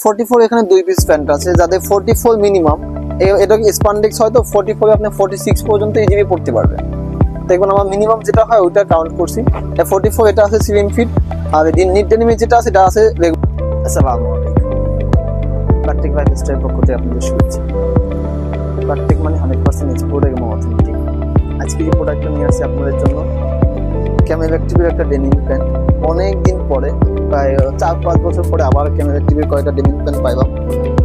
44 এখানে 2 piece pant আছে, যাদের 44 মিনিমাম, এটা স্পান্ডেক্স হয়তো 44 আপনি 46 পর্যন্ত ইজিলি পড়তে পারবেন। দেখুন আমার মিনিমাম যেটা হয় ওইটা কাউন্ট করছি, 44 এটা আছে স্লিম ফিট, আর নিট ডেনিম যেটা আছে এটা আছে। আসসালামু আলাইকুম, বাটিক লাইফস্টাইল পক্ষ থেকে আপনাদের শুভেচ্ছা। বাটিক মানে 100% এক্সপোর্ট এবং অথেন্টিক। আজকে এই প্রোডাক্টটা নিয়ে আসছি আপনাদের জন্য, ক্যামেল অ্যাক্টিভের একটা ডেনিম প্যান্ট। অনেক দিন পরে, প্রায় 4-5 বছর পরে আবার ক্যামেল অ্যাক্টিভের কয়েকটা ডেনিম প্যান্ট পাইলাম।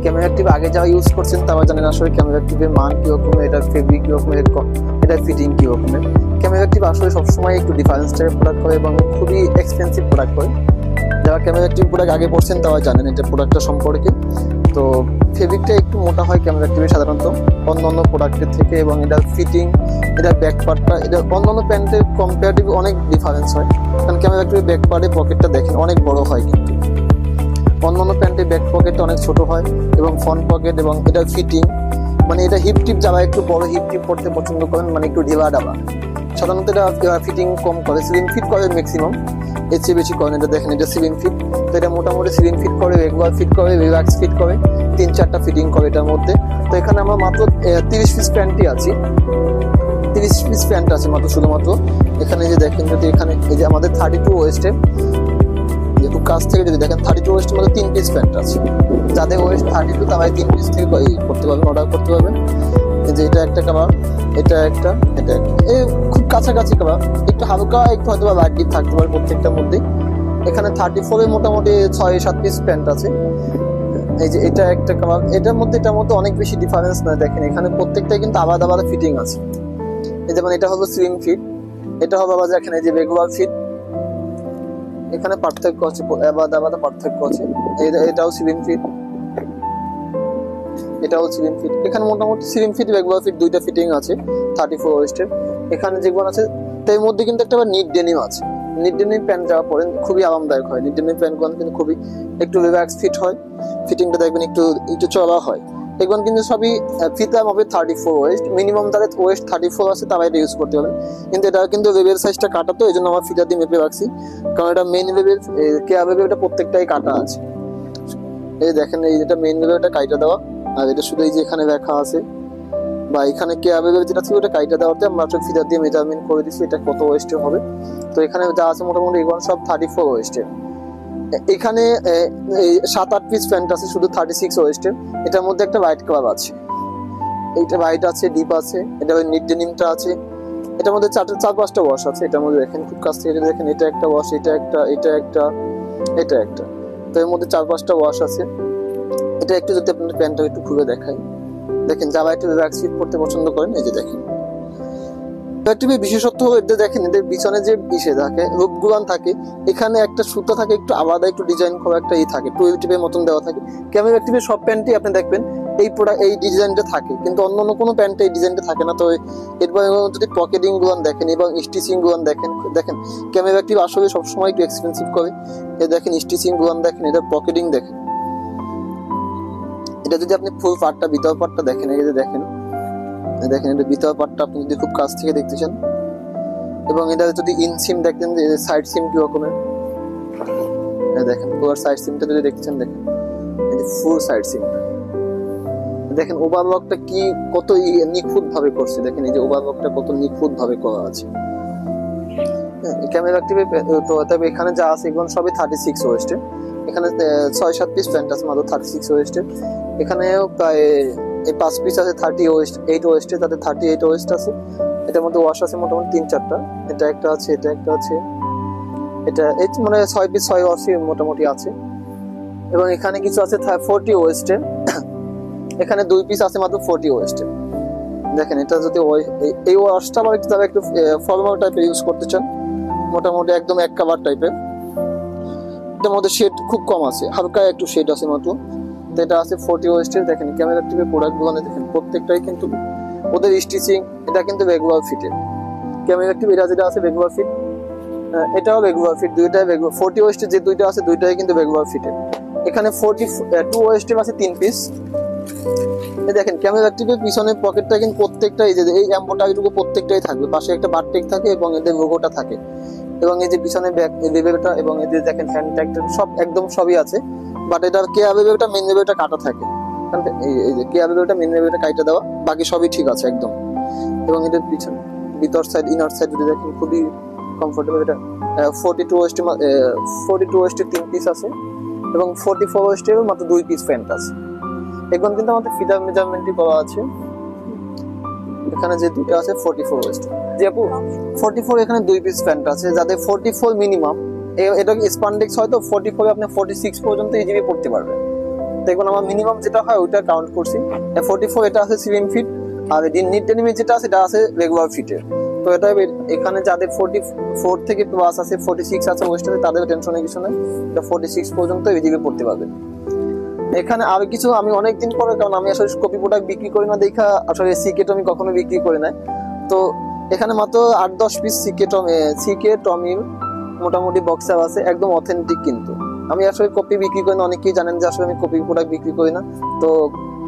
ক্যামেল অ্যাক্টিভ আগে যারা ইউজ করছেন তারা জানেন আসলে ক্যামেল অ্যাক্টিভের মান কীরকম, এটার ফেব্রিক কীরকম, এটার ফিটিং কীরকমের। ক্যামেল অ্যাক্টিভ আসলে সবসময় একটু ডিফারেন্স টাইপের প্রোডাক্ট করে এবং খুবই এক্সপেন্সিভ প্রোডাক্ট করে। যারা ক্যামেল অ্যাক্টিভ প্রোডাক্ট আগে পড়ছেন তারা জানেন এটা প্রোডাক্টটা সম্পর্কে। তো ফেব্রিকটা একটু মোটা হয় ক্যামেল অ্যাক্টিভের সাধারণত অন্যান্য প্রোডাক্টের থেকে, এবং এটার ফিটিং, এটার ব্যাক পার্টটা, এটা অন্যান্য প্যান্টের কম্পারেটিভ অনেক ডিফারেন্স হয়। কারণ ক্যামেল অ্যাক্টিভের ব্যাক পার্টে পকেটটা দেখেন অনেক বড় হয়, কিন্তু অন্যান্য প্যান্টের ব্যাক পকেটটা অনেক ছোট হয়, এবং ফ্রন্ট পকেট এবং এটার ফিটিং, মানে এটা হিপ টিপ যারা একটু বড় হিপ টিপ পড়তে পছন্দ করেন, মানে একটু ঢিলা ডাবা, সাধারণত এটা ফিটিং কম করে, স্লিম ফিট করে ম্যাক্সিমাম, এর চেয়ে বেশি করেন। এটা দেখেন এটা স্লিম ফিট, তো এটা মোটামুটি স্লিম ফিট করে, রেগুলার ফিট করে, রিল্যাক্স ফিট করে, 3-4টা ফিটিং করে এটার মধ্যে। তো এখানে আমরা মাত্র 30 পিস প্যান্টই আছি, 30 পিস প্যান্ট আছে মাত্র, শুধুমাত্র। এখানে যে দেখেন, যদি এখানে এই যে আমাদের 32 ওয়েস্টের, যেহেতু কাছ থেকে যদি দেখেন 32 ওয়েস্টের মধ্যে 3 পিস প্যান্ট আছে। যাদের ওয়েস্ট 32 তারাই 3 পিস থেকে করতে পারবেন, অর্ডার করতে পারবেন। যে এটা একটা কালার, এটা একটা, এটা একটা, এই খুব কাছাকাছি কালার, একটু হালকা একটু হয়তো বা লাইট ডিপ থাকতে পারে প্রত্যেকটার মধ্যে। এখানে 34 মোটামুটি 6-7 পিস প্যান্ট আছে। এই যে এটা একটা কালার, এটার মধ্যে অনেক বেশি ডিফারেন্স না, দেখেন এখানে প্রত্যেকটাই কিন্তু আলাদা আলাদা ফিটিং আছে। এই যেমন এটা হলো স্লিম ফিট, এটা হবে আবার এখানে যে রেগুলার ফিট, এখানে পার্থক্য আছে, আলাদা আলাদা পার্থক্য আছে। এটাও স্লিম ফিট, এটাও স্লিম ফিট। এখানে মোটামুটি স্লিম ফিট রেগুলার ফিট দুইটা ফিটিং আছে 34 ওয়েস্টের। এখানে যেগুলো আছে তার মধ্যে কিন্তু একটা নিট ডেনিম আছে। নিট ডেনিম প্যান্ট যারা পরেন খুবই আরামদায়ক হয়। নিট ডেনিম প্যান্টগুলো কিন্তু খুবই একটু রিল্যাক্স ফিট হয়, ফিটিংটা দেখবেন একটু একটু চড়া হয়। এগুলো কিন্তু সবই ফিতা হবে 34 ওয়েস্ট, মিনিমাম যাদের ওয়েস্ট 34 আছে তারা এটা ইউজ করতে পারবেন। কিন্তু এটা কিন্তু লেভেল সাইজটা কাটা, তো এই জন্য আমার ফিতা দিয়ে মেপে রাখছি, কারণ এটা মেইন লেভেল কেয়া লেভেলটা প্রত্যেকটাই কাটা আছে। এই দেখেন এই যেটা মেইন লেভেলটা কাইটা দেওয়া, আর এটা শুধু এই যে এখানে লেখা আছে, বা এখানে কে অ্যাভেলেবল যেটা ছিল ওটা কাইটা দেওয়াতে আমরা ফিদার দিয়ে মেজারমেন্ট করে দিচ্ছি এটা কত ওয়েস্টের হবে। তো এখানে যা আছে মোটামুটি এগুলো সব 34 ওয়েস্টের। এখানে 7-8 পিস প্যান্ট আছে শুধু 36 ওয়েস্টের। এটার মধ্যে একটা হোয়াইট কালার আছে, এইটা হোয়াইট আছে, ডিপ আছে, এটা ওই নিট ডেনিমটা আছে। এটার মধ্যে 4-5টা ওয়াশ আছে। এটার মধ্যে দেখেন খুব কাছ থেকে দেখেন, এটা একটা ওয়াশ, এটা একটা, এটা একটা, এটা একটা, তো এর মধ্যে 4-5টা ওয়াশ আছে। এটা একটু যদি আপনাদের প্যান্টটা একটু খুলে দেখাই, দেখেন যারা একটু রিল্যাক্স ফিট পড়তে পছন্দ করেন, এই যে দেখেন অ্যাক্টিভের বিশেষত্ব হলো এদের দেখেন এদের পিছনে যে ইসে থাকে রূপগুলান থাকে, এখানে একটা সুতো থাকে একটু আলাদা একটু ডিজাইন করা একটা থাকে 12 টিপের মতন দেওয়া থাকে। ক্যামেল অ্যাক্টিভের সব প্যান্টই আপনি দেখবেন এই প্রোডাক্ট এই ডিজাইনটা থাকে, কিন্তু অন্য কোনো প্যান্টে এই ডিজাইনটা থাকে না। তো এরপর যদি পকেটিং গুলান দেখেন এবং স্টিচিং গুলান দেখেন, দেখেন ক্যামেল অ্যাক্টিভ আসলে সবসময় একটু এক্সপেন্সিভ করে। এই দেখেন স্টিচিং গুলান দেখেন, এটা পকেটিং দেখেন। এটা যদি আপনি ফুল পার্টটা ভিতর পার্টটা দেখেন, এই যে দেখেন, দেখেন এটা ভিতর পার্টটা আপনি যদি খুব কাছ থেকে দেখতে চান, এবং এটা যদি ইন সিম দেখেন যে সাইড সিম কি রকমের, দেখেন পুরো সাইড সিমটা যদি দেখতে চান, দেখেন এই যে ফুল সাইড সিম, দেখেন ওভারলকটা কি কত নিখুঁত ভাবে করছে, দেখেন এই যে ওভারলকটা কত নিখুঁত ভাবে করা আছে। ক্যামেরা অ্যাক্টিভে তো তবে এখানে যা আছে এগুলো সবই 36 ওয়েস্টের। এখানে 6-7 পিস প্যান্ট আছে মাত্র 36 ওয়েস্টের। এখানেও প্রায় এই 5 পিস আছে 38 ওয়েস্টে, তাতে 38 ওয়েস্ট আছে। এটার মধ্যে ওয়াশ আছে মোটামুটি 3-4টা, এটা একটা আছে, এটা একটা আছে, এটা এই মানে 6 পিস 6 ওয়াশই মোটামুটি আছে। এবং এখানে কিছু আছে 40 ওয়েস্টে, এখানে 2 পিস আছে মাত্র 40 ওয়েস্টে। দেখেন এটা যদি এই ওয়াশটা আবার একটু ফর্মাল টাইপের ইউজ করতে চান, মোটামুটি একদম এক কাভার টাইপের, এটার মধ্যে শেড খুব কম আছে, হালকা একটু শেড আছে মাত্র। তো এটা আছে 40 ওয়েস্টের। দেখেন ক্যামেরা অ্যাক্টিভের প্রোডাক্টগুলো দেখেন প্রত্যেকটাই কিন্তু ওদের স্টিচিং, এটা কিন্তু রেগুলার ফিটের। ক্যামেরা অ্যাক্টিভ এটা যেটা আছে রেগুলার ফিট, এটাও রেগুলার ফিট, দুইটাই রেগুলার। 40 ওয়েস্টের যে দুইটা আছে দুইটাই কিন্তু রেগুলার ফিটের। এখানে 42 ওয়েস্টের আছে 3 পিস। দেখেন ক্যামেরা অ্যাক্টিভের পিছনের পকেটটা কিন্তু প্রত্যেকটা এই যে এই এমবোটারিটুকু প্রত্যেকটাই থাকবে, পাশে একটা বারটেক থাকে এবং এদের লোগোটা থাকে, এবং এই যে পিছনে ব্যাক লেভেলটা এবং এদের দেখেন হ্যান্ড ট্যাগটা সব একদম সবই আছে। বাট এটা কেয়া বেবিটা মেন বেবিটা কাটা থাকে, এই যে কেয়া বেবিটা মেন বেবিটা কাটা দেওয়া, বাকি সবই ঠিক আছে একদম। এবং এটার পিছন ভিতর সাইড ইনার সাইড যদি দেখেন খুবই কমফোর্টেবল। এটা 42 ওয়েস্ট 42 ওয়েস্টের 3 পিস আছে এবং 44 ওয়েস্টের মাত্র 2 পিস প্যান্ট আছে। এখন কিন্তু আমাদের ফিটার মেজারমেন্টই করা আছে। এখানে যে দুটো আছে 44 ওয়েস্ট, যে আপু 44 এখানে 2 পিস প্যান্ট আছে যাদের 44 মিনিমাম, এটা স্পান্ডেক্স হয়তো 44 আপনি 46 পর্যন্ত ইজিলি পড়তে পারবেন। দেখুন আমার মিনিমাম যেটা হয় ওইটা কাউন্ট করছি। 44 এটা আছে স্লিম ফিট, আর নিট ডেনিম যেটা আছে এটা আছে রেগুলার ফিটের। তো এটা এখানে যাদের 44 থেকে প্লাস আছে 46 আছে ওয়েস্টার্নে তাদের টেনশনের কিছু নেই, এটা 46 পর্যন্ত ইজিলি পড়তে পারবেন। এখানে আর কিছু আমি অনেকদিন পরে, কারণ আমি আসলে কপি প্রোডাক্ট বিক্রি করি না দেখা আসলে সিকেট আমি কখনো বিক্রি করি না, তো এখানে মাত্র 8-10 পিস সিকে টমিল মোটামুটি বক্সার আছে একদম অথেন্টিক। কিন্তু আমি আসলে কপি বিক্রি করি না, অনেকেই জানেন যে আসলে আমি কপি প্রোডাক্ট বিক্রি করি না, তো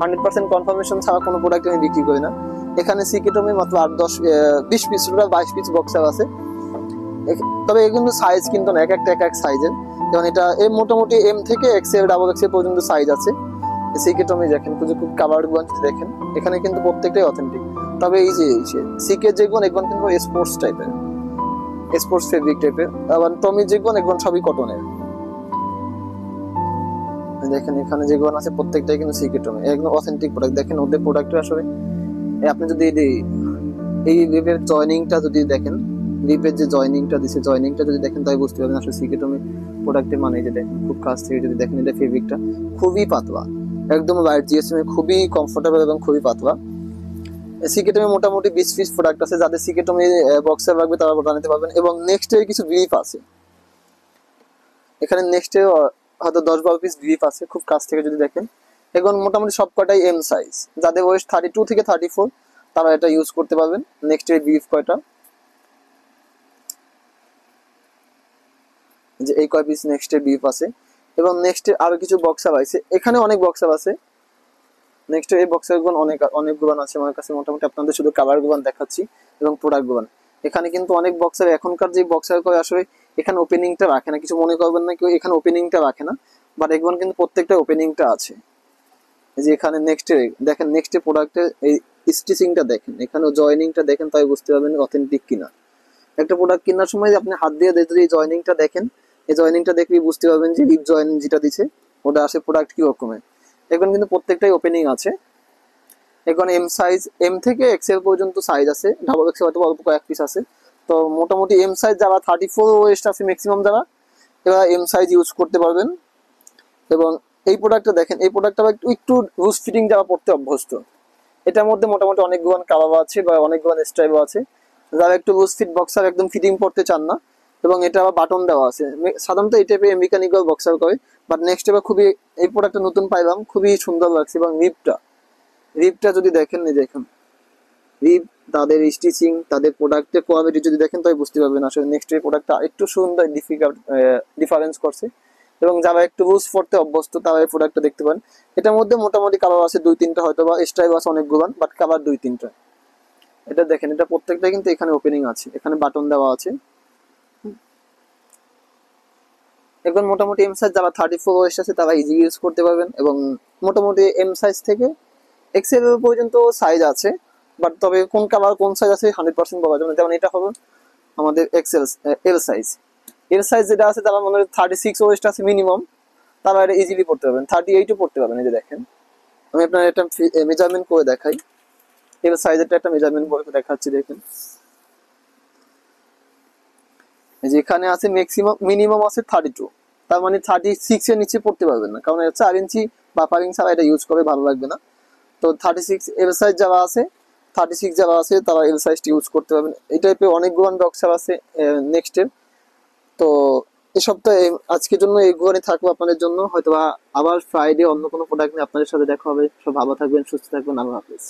100% কনফার্মেশন ছাড়া কোনো প্রোডাক্ট আমি বিক্রি করি না। এখানে সিকে টমিল মাত্র 8-10-20 পিস 22 পিস বক্সার আছে। তবে কিন্তু সাইজ কিন্তু না, এক এক সাইজের, যেমন এটা মোটামুটি এম থেকে এক্সেল ডাবল এক্সেল পর্যন্ত সাইজ আছে। সিকে টমি দেখেন খুব কাভার গুলো দেখেন, এখানে কিন্তু প্রত্যেকটাই অথেন্টিক। তবে এই যে সিকে যেগুলো এগুলো কিন্তু স্পোর্টস টাইপের, স্পোর্টস ফেব্রিক টাইপের, আবার টমি যেগুলো এগুলো সবই কটনের। দেখেন এখানে যেগুলো আছে প্রত্যেকটাই কিন্তু সিকে টমি একদম অথেন্টিক প্রোডাক্ট। দেখেন ওদের প্রোডাক্ট আসলে আপনি যদি এই রিপের জয়নিংটা যদি দেখেন, রিপের যে জয়নিংটা দিছে জয়নিংটা যদি দেখেন তাই বুঝতে পারবেন আসলে সিকে টমি প্রোডাক্টের মানে। যে দেখেন খুব কাছ থেকে যদি দেখেন এটা ফেব্রিকটা খুবই পাতলা, একদম লাইট জিএসএম, খুবই কমফোর্টেবল এবং খুবই পাতলা। সিকে টমি মোটামুটি 20 পিস প্রোডাক্ট আছে, যাদের সিকে টমি বক্সার লাগবে তারা বানাতে পারবেন। এবং নেক্সট এর কিছু ব্রিফ আছে এখানে, নেক্সট এর হয়তো 10-12 পিস ব্রিফ আছে খুব কাছ থেকে যদি দেখেন। এখন মোটামুটি সব কটাই এম সাইজ, যাদের ওয়েস্ট 32 থেকে 34 তারা এটা ইউজ করতে পারবেন। নেক্সট এর ব্রিফ কয়টা, যে এই কয় পিস নেক্সট এর ব্রিফ আছে। এবং নেক্সট এর আরো কিছু বক্সার আছে, এখানে অনেক বক্সার আছে। নেক্সট এই বক্সার গুলো অনেক গুবান আছে আমার কাছে, মোটামুটি আপনাদের শুধু কাভার গুবান দেখাচ্ছি এবং প্রোডাক্ট গুবান। এখানে কিন্তু অনেক বক্সার, এখনকার যে বক্সার করে আসলে এখানে ওপেনিংটা রাখে না, কিছু মনে করবেন না কেউ এখানে ওপেনিংটা রাখে না, বাট এগুলো কিন্তু প্রত্যেকটা ওপেনিংটা আছে। যে এখানে নেক্সট দেখেন, নেক্সট প্রোডাক্টের এই স্টিচিংটা দেখেন, এখানে জয়নিংটা দেখেন তাই বুঝতে পারবেন অথেন্টিক কিনা। একটা প্রোডাক্ট কেনার সময় আপনি হাত দিয়ে যদি এই জয়নিংটা দেখেন, এই জয়নিংটা দেখলেই বুঝতে পারবেন যে রিপ জয়েনিং যেটা দিছে ওটা আসে প্রোডাক্ট কি রকমের। এখন কিন্তু প্রত্যেকটাই ওপেনিং আছে। এখন এম সাইজ, এম থেকে এক্সেল পর্যন্ত সাইজ আছে, ডাবল এক্সেল হয়তো অল্প কয়েক পিস আছে। তো মোটামুটি এম সাইজ যারা 34 ওয়েস্ট আছে ম্যাক্সিমাম যারা, এরা এম সাইজ ইউজ করতে পারবেন। এবং এই প্রোডাক্টটা দেখেন, এই প্রোডাক্টটা একটু লুজ ফিটিং যারা পড়তে অভ্যস্ত, এটার মধ্যে মোটামুটি অনেকগুলো কালার আছে বা অনেকগুলো স্টাইল আছে। যারা একটু লুজ ফিট বক্সার একদম ফিটিং পড়তে চান না, এবং এটা আবার বাটন দেওয়া আছে, সাধারণত এই টাইপের মেকানিক্যাল বক্সার করে, বাট নেক্সট এবার খুবই এই প্রোডাক্টটা নতুন পাইলাম, খুবই সুন্দর লাগছে। এবং রিপটা যদি দেখেন, দেখেন রিপ, তাদের স্টিচিং, তাদের প্রোডাক্টের কোয়ালিটি যদি দেখেন তাই বুঝতে পারবেন আসলে নেক্সট এই প্রোডাক্টটা একটু সুন্দর ডিফারেন্স করছে। এবং যারা একটু লুজ পড়তে অভ্যস্ত তারা এই প্রোডাক্টটা দেখতে পান। এটার মধ্যে মোটামুটি কালার আছে 2-3টা, হয়তো বা স্টাইল আছে অনেকগুলো, বাট কালার 2-3টা। এটা দেখেন, এটা প্রত্যেকটা কিন্তু এখানে ওপেনিং আছে, এখানে বাটন দেওয়া আছে। এখন মোটামুটি এম সাইজ যারা 34 ওয়েস্ট আছে তারা ইজি ইউজ করতে পারবেন। এবং মোটামুটি এম সাইজ থেকে এক্সেল পর্যন্ত সাইজ আছে, বাট তবে কোন কালার কোন সাইজ আছে 100% বলা যাবে না। যেমন এটা হবে আমাদের XL L size, L size যেটা আছে তারা মনে হয় 36 ওয়েস্ট আছে মিনিমাম, তারা এটা ইজিলি পড়তে পারবেন, 38ও পড়তে পারবেন। এই যে দেখেন, আমি আপনার একটা মেজারমেন্ট করে দেখাই, এল সাইজেরটা একটা মেজারমেন্ট করে দেখাচ্ছি। দেখেন যেখানে আছে ম্যাক্সিমাম, মিনিমাম আছে 32, তার মানে 36 এর নিচে পড়তে পারবেন না, কারণ 4 ইঞ্চি বা পারিং ছাড়া এটা ইউজ করে ভালো লাগবে না। তো 36 এল সাইজ যারা আছে, 36 যারা আছে তারা এল সাইজটি ইউজ করতে পারবেন। এই টাইপের অনেকগুলো বক্সার আছে নেক্সট এর। তো এই সপ্তাহে আজকের জন্য এইগুলোই থাকবো আপনাদের জন্য, হয়তো আবার ফ্রাইডে অন্য কোনো প্রোডাক্ট নিয়ে আপনাদের সাথে দেখা হবে। সব ভালো থাকবেন, সুস্থ থাকবেন, আল্লাহ হাফেজ।